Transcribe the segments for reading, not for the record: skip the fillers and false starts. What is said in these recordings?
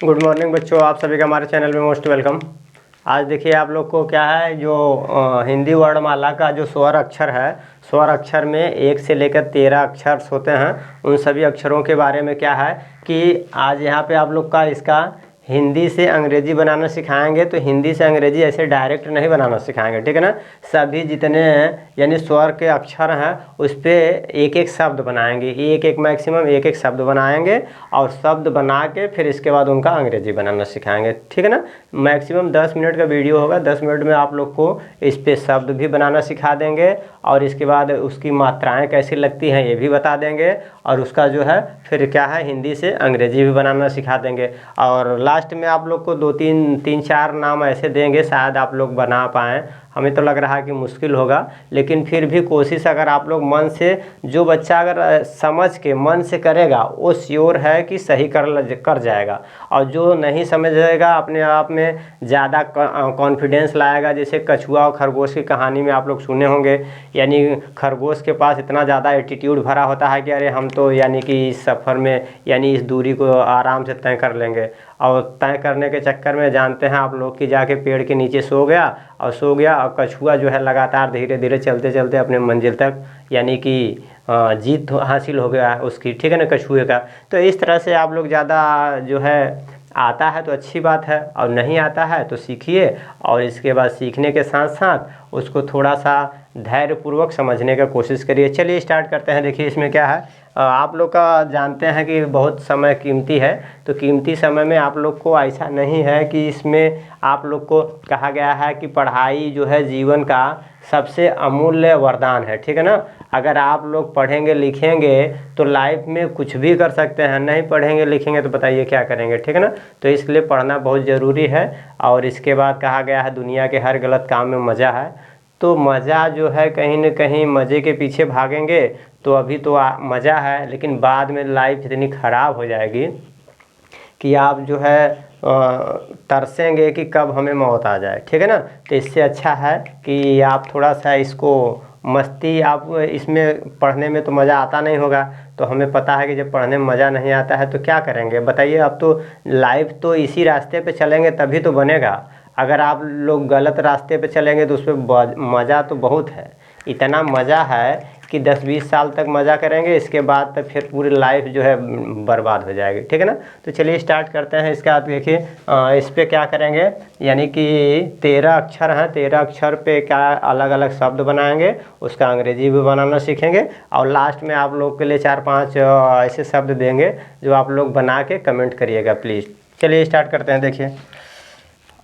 Good morning बच्चों, आप सभी का हमारे चैनल में मोस्ट वेलकम। आज देखिए आप लोग को क्या है जो हिंदी वर्णमाला का जो स्वर अक्षर है, स्वर अक्षर में 1 से लेकर 13 अक्षर होते हैं। उन सभी अक्षरों के बारे में क्या है कि आज यहाँ पे आप लोग का इसका हिंदी से अंग्रेजी बनाना सिखाएंगे। तो हिंदी से अंग्रेजी ऐसे डायरेक्ट नहीं बनाना सिखाएंगे, ठीक है ना। सभी जितने यानी स्वर के अक्षर हैं उस पर एक एक शब्द बनाएंगे, एक मैक्सिमम एक शब्द बनाएंगे और शब्द बना के फिर इसके बाद उनका अंग्रेजी बनाना सिखाएंगे, ठीक है ना। मैक्सिमम 10 मिनट का वीडियो होगा। 10 मिनट में आप लोग को इस पे शब्द भी बनाना सिखा देंगे और इसके बाद उसकी मात्राएं कैसी लगती हैं ये भी बता देंगे और उसका जो है फिर क्या है हिंदी से अंग्रेजी भी बनाना सिखा देंगे। और लास्ट में आप लोग को 2-3-4 नाम ऐसे देंगे, शायद आप लोग बना पाएँ। हमें तो लग रहा है कि मुश्किल होगा, लेकिन फिर भी कोशिश अगर आप लोग मन से, जो बच्चा अगर समझ के मन से करेगा वो श्योर है कि सही कर जाएगा। और जो नहीं समझेगा अपने आप में ज़्यादा कॉन्फिडेंस लाएगा। जैसे कछुआ और खरगोश की कहानी में आप लोग सुने होंगे, यानी खरगोश के पास इतना ज़्यादा एटीट्यूड भरा होता है कि अरे हम तो यानी कि इस सफ़र में यानी इस दूरी को आराम से तय कर लेंगे। और तय करने के चक्कर में जानते हैं आप लोग कि जाके पेड़ के नीचे सो गया और कछुआ जो है लगातार धीरे धीरे चलते चलते अपने मंजिल तक यानी कि जीत हासिल हो गया उसकी, ठीक है ना, कछुए का। तो इस तरह से आप लोग ज़्यादा जो है आता है तो अच्छी बात है और नहीं आता है तो सीखिए और इसके बाद सीखने के साथ साथ उसको थोड़ा सा धैर्यपूर्वक समझने का कोशिश करिए। चलिए स्टार्ट करते हैं। देखिए इसमें क्या है, आप लोग का जानते हैं कि बहुत समय कीमती है, तो कीमती समय में आप लोग को ऐसा नहीं है कि इसमें आप लोग को कहा गया है कि पढ़ाई जो है जीवन का सबसे अमूल्य वरदान है, ठीक है ना। अगर आप लोग पढ़ेंगे लिखेंगे तो लाइफ में कुछ भी कर सकते हैं, नहीं पढ़ेंगे लिखेंगे तो बताइए क्या करेंगे, ठीक है ना। तो इसलिए पढ़ना बहुत ज़रूरी है। और इसके बाद कहा गया है दुनिया के हर गलत काम में मज़ा है। तो मज़ा जो है कहीं न कहीं मज़े के पीछे भागेंगे तो अभी तो मज़ा है, लेकिन बाद में लाइफ इतनी ख़राब हो जाएगी कि आप जो है तरसेंगे कि कब हमें मौत आ जाए, ठीक है ना। तो इससे अच्छा है कि आप थोड़ा सा इसको मस्ती, आप इसमें पढ़ने में तो मज़ा आता नहीं होगा। तो हमें पता है कि जब पढ़ने में मज़ा नहीं आता है तो क्या करेंगे बताइए। अब तो लाइफ तो इसी रास्ते पे चलेंगे तभी तो बनेगा। अगर आप लोग गलत रास्ते पे चलेंगे तो उस पर मज़ा तो बहुत है, इतना मज़ा है कि 10-20 साल तक मज़ा करेंगे, इसके बाद तो फिर पूरी लाइफ जो है बर्बाद हो जाएगी, ठीक है ना। तो चलिए स्टार्ट करते हैं। इसका आप देखिए इस पे क्या करेंगे, यानी कि 13 अक्षर हैं, 13 अक्षर पे क्या अलग अलग शब्द बनाएंगे, उसका अंग्रेजी भी बनाना सीखेंगे और लास्ट में आप लोग के लिए 4-5 ऐसे शब्द देंगे जो आप लोग बना के कमेंट करिएगा प्लीज़। चलिए स्टार्ट करते हैं। देखिए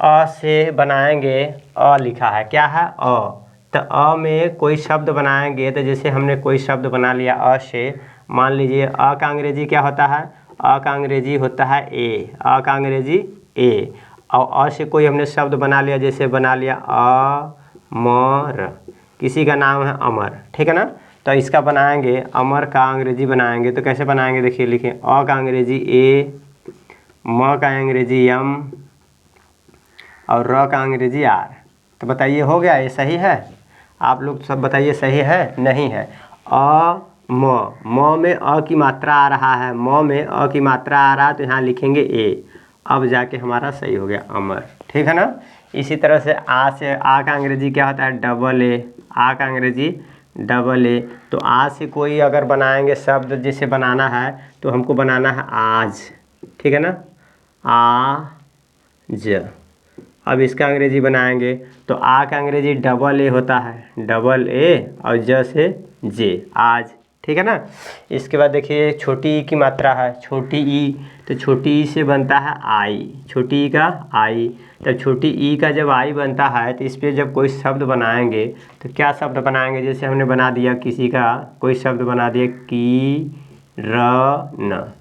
अ से बनाएंगे, अ लिखा है, क्या है अ। तो अ में कोई शब्द बनाएंगे तो जैसे हमने कोई शब्द बना लिया अ से, मान लीजिए अ का अंग्रेजी क्या होता है, अ का अंग्रेजी होता है ए, अ का अंग्रेजी ए। और अ से कोई हमने शब्द बना लिया, जैसे बना लिया अमर, किसी का नाम है अमर, ठीक है ना। तो इसका बनाएंगे, अमर का अंग्रेजी बनाएंगे तो कैसे बनाएंगे देखिए, लिखिए अ का अंग्रेजी ए, म का अंग्रेजी एम और र का अंग्रेजी आर। तो बताइए हो गया, ये सही है? आप लोग सब बताइए सही है नहीं है। म में अ की मात्रा आ रहा है, म में अ की मात्रा आ रहा है तो यहाँ लिखेंगे ए। अब जाके हमारा सही हो गया अमर, ठीक है ना। इसी तरह से आ का अंग्रेजी क्या होता है, डबल ए, आ का अंग्रेजी डबल ए। तो आ से कोई अगर बनाएंगे शब्द जैसे बनाना है तो हमको बनाना है आज, ठीक है ना, आज। अब इसका अंग्रेजी बनाएंगे तो आ का अंग्रेजी डबल ए होता है, डबल ए और ज से जे, आज, ठीक है ना। इसके बाद देखिए छोटी ई की मात्रा है, छोटी ई, तो छोटी ई से बनता है आई, छोटी ई का आई। तो छोटी ई का जब आई बनता है तो इस पर जब कोई शब्द बनाएंगे तो क्या शब्द बनाएंगे, जैसे हमने बना दिया किसी का कोई शब्द बना दिया किरण,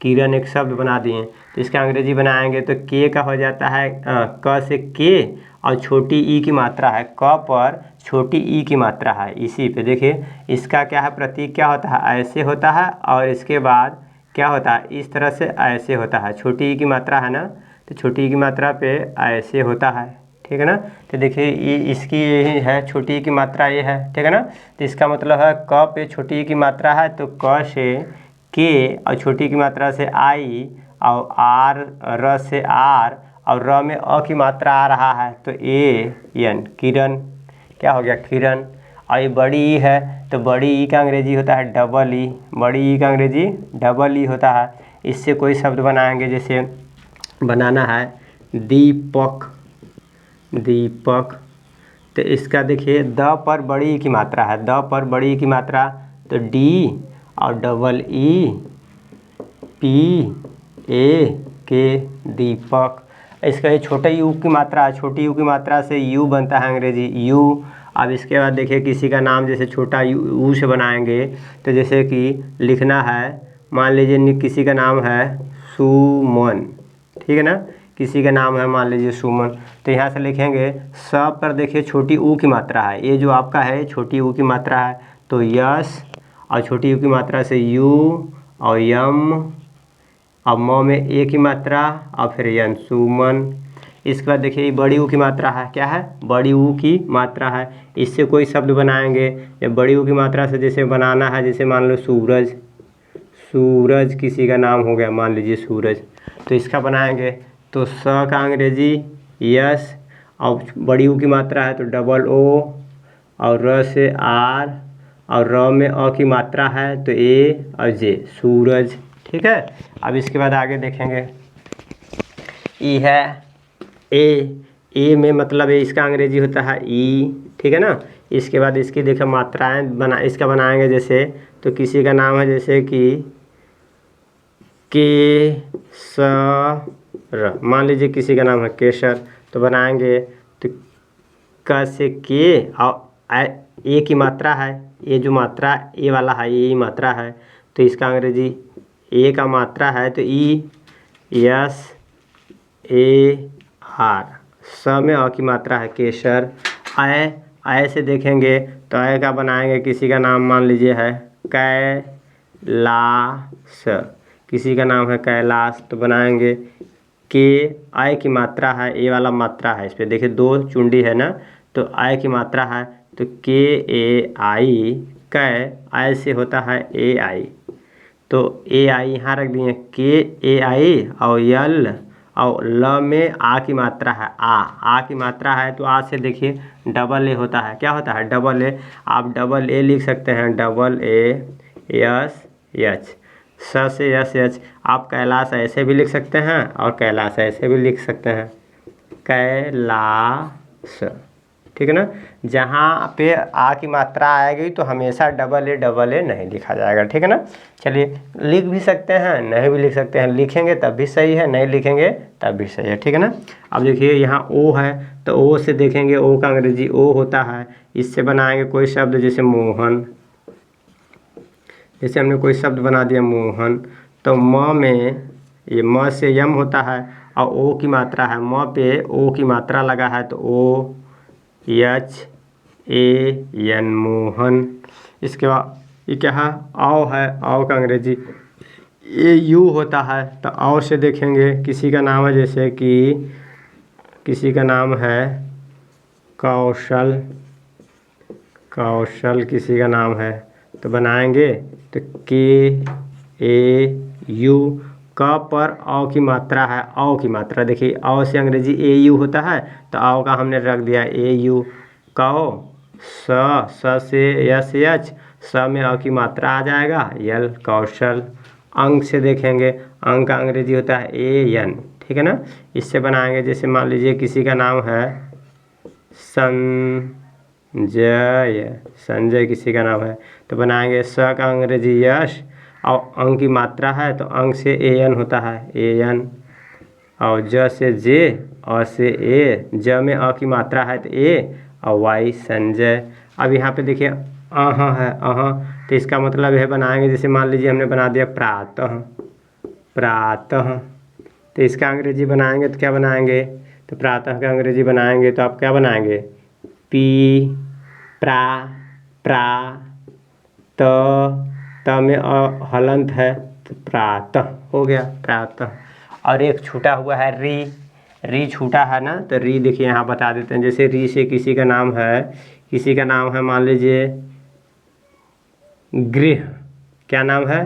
किरण एक शब्द बना दिए तो इसका अंग्रेजी बनाएंगे तो के का हो जाता है क से के और छोटी ई की मात्रा है, क पर छोटी ई की मात्रा है। इसी पे देखिए इसका क्या है, प्रतीक क्या होता है, ऐसे होता है और इसके बाद क्या होता है, इस तरह से ऐसे होता है। छोटी ई की मात्रा है ना, तो छोटी ई की मात्रा पे ऐसे होता है, ठीक है ना। तो देखिए ये इसकी यही है, छोटी ई की मात्रा ये है, ठीक है ना। तो इसका मतलब है क पे छोटी ई की मात्रा है तो क से के और छोटी की मात्रा से आई और आर, र से आर, और र में अ की मात्रा आ रहा है तो ए एन, किरण। क्या हो गया? किरण। और ये बड़ी ई है तो बड़ी ई का अंग्रेजी होता है डबल ई, बड़ी ई का अंग्रेजी डबल ई होता है। इससे कोई शब्द बनाएंगे, जैसे बनाना है दीपक, दीपक। तो इसका देखिए द पर बड़ी ई की मात्रा है, द पर बड़ी ई की मात्रा तो डी और डबल ई पी ए के, दीपक। इसका ये छोटे यू की मात्रा है, छोटी यू की मात्रा से यू बनता है अंग्रेजी यू। अब इसके बाद देखिए किसी का नाम जैसे छोटा यू से बनाएंगे तो जैसे कि लिखना है, मान लीजिए किसी का नाम है सुमन, ठीक है ना, किसी का नाम है मान लीजिए सुमन, तो यहाँ से लिखेंगे स पर देखिए छोटी ऊ की मात्रा है, ये जो आपका है छोटी ऊ की मात्रा है तो यस, और छोटी यू की मात्रा से यू और यम, अब म में ए की मात्रा और फिर यन, सुमन। इसके बाद देखिए बड़ी ऊ की मात्रा है, क्या है? बड़ी ऊ की मात्रा है। इससे कोई शब्द बनाएंगे, या बड़ी ऊ की मात्रा से जैसे बनाना है, जैसे मान लो सूरज, सूरज किसी का नाम हो गया मान लीजिए सूरज, तो इसका बनाएंगे तो स का अंग्रेजी यस, और बड़ी ऊ की मात्रा है तो डबल ओ, और र से आर, और र में अ की मात्रा है तो ए और जे, सूरज। ठीक है। अब इसके बाद आगे देखेंगे, ई है ए, ए में मतलब इसका अंग्रेजी होता है ई, ठीक है ना। इसके बाद इसकी देखो मात्राएं बना, इसका बनाएंगे जैसे, तो किसी का नाम है जैसे कि केसर, मान लीजिए किसी का नाम है केसर, तो बनाएंगे तो क से के और ए की मात्रा है, ये जो मात्रा ए वाला है ये मात्रा है, तो इसका अंग्रेजी ए का मात्रा है तो ई यस ए आर, स में अ की मात्रा है केसर। आय से देखेंगे तो आय का बनाएंगे, किसी का नाम मान लीजिए है कैलाश, किसी का नाम है कैलाश, तो बनाएंगे के, आय की मात्रा है, ए वाला मात्रा है, इस पर देखिए दो चुंडी है ना, तो आय की मात्रा है तो के ए आई, कै, आय से होता है ए आई, तो ए आई यहाँ रख दिए, के ए आई, और यल, और ल में आ की मात्रा है, आ की मात्रा है तो आ से देखिए डबल ए होता है, क्या होता है? Double A. आप डबल ए लिख सकते हैं, डबल ए यस एच, स से यस एच। आप कैलाश ऐसे भी लिख सकते हैं और कैलाश ऐसे भी लिख सकते हैं, कैलाश, ठीक है ना। जहाँ पे आ की मात्रा आएगी तो हमेशा डबल ए नहीं लिखा जाएगा, ठीक है ना। चलिए लिख भी सकते हैं, नहीं भी लिख सकते हैं, लिखेंगे तब भी सही है, नहीं लिखेंगे तब भी सही है, ठीक है ना। अब देखिए यहाँ ओ है तो ओ से देखेंगे, ओ का अंग्रेजी ओ होता है, इससे बनाएंगे कोई शब्द जैसे मोहन, जैसे हमने कोई शब्द बना दिया मोहन, तो म में ये म से यम होता है और ओ की मात्रा है, म पे ओ की मात्रा लगा है तो O H A N, Mohan. इसके बाद ये क्या है? आओ है, आओ का अंग्रेजी ए यू होता है, तो आओ से देखेंगे किसी का नाम है जैसे कि किसी का नाम है कौशल, कौशल किसी का नाम है, तो बनाएंगे तो के ए यू, क पर औ की मात्रा है, औ की मात्रा देखिए, औ से अंग्रेजी ए यू होता है तो औ का हमने रख दिया ए यू, कौ, स से यस एच, स में अ की मात्रा आ जाएगा, यल, कौशल। अंक से देखेंगे, अंक का अंग्रेजी होता है ए एन, ठीक है ना। इससे बनाएंगे जैसे मान लीजिए किसी का नाम है संजय, संजय किसी का नाम है, तो बनाएंगे स का अंग्रेजी यश, और अंक की मात्रा है तो अंक से ए एन होता है, ए एन, और ज से जे, अ से ए, ज में अ की मात्रा है तो ए, और वाई, संजय। अब यहाँ पे देखिए है, तो इसका मतलब है बनाएंगे जैसे मान लीजिए हमने बना दिया प्रातः, प्रातः, तो इसका अंग्रेजी बनाएंगे तो क्या बनाएंगे? तो प्रातः का अंग्रेजी बनाएंगे तो आप क्या बनाएंगे? पी, प्रा, प्रा, त में हलंत है तो प्रातः हो गया, प्रातः। और एक छूटा हुआ है री, री छूटा है ना, तो री देखिए यहाँ बता देते हैं, जैसे री से किसी का नाम है, किसी का नाम है मान लीजिए गृह, क्या नाम है?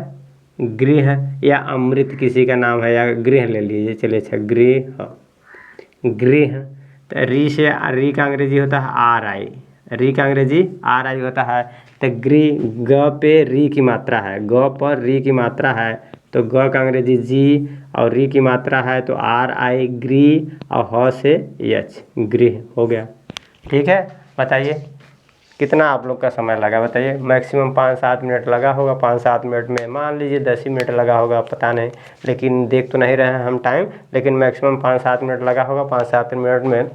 गृह या अमृत किसी का नाम है, या गृह ले लीजिए, चलिए अच्छा गृह, गृह। तो री से, री का अंग्रेजी होता है आर आई, री का अंग्रेजी आर आई होता है। तो गृह, ग पे री की मात्रा है, ग पर री की मात्रा है, तो ग का अंग्रेजी जी, और री की मात्रा है तो आर आई, गृह, और ह से एच, गृह हो गया। ठीक है, बताइए कितना आप लोग का समय लगा, बताइए। मैक्सिमम 5-7 मिनट लगा होगा, 5-7 मिनट में मान लीजिए 10 ही मिनट लगा होगा, पता नहीं, लेकिन देख तो नहीं रहे हैं हम टाइम, लेकिन मैक्सिमम 5-7 मिनट लगा होगा। 5-7 मिनट में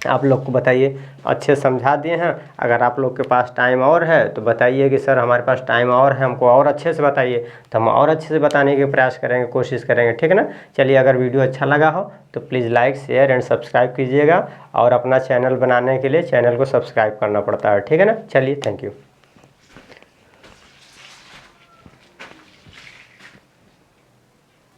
आप लोग को बताइए अच्छे समझा दिए हैं। अगर आप लोग के पास टाइम और है तो बताइए कि सर हमारे पास टाइम और है, हमको और अच्छे से बताइए, तो हम और अच्छे से बताने के प्रयास करेंगे, कोशिश करेंगे, ठीक है ना। चलिए, अगर वीडियो अच्छा लगा हो तो please like, share and subscribe कीजिएगा, और अपना चैनल बनाने के लिए चैनल को सब्सक्राइब करना पड़ता है, ठीक है ना। चलिए, थैंक यू।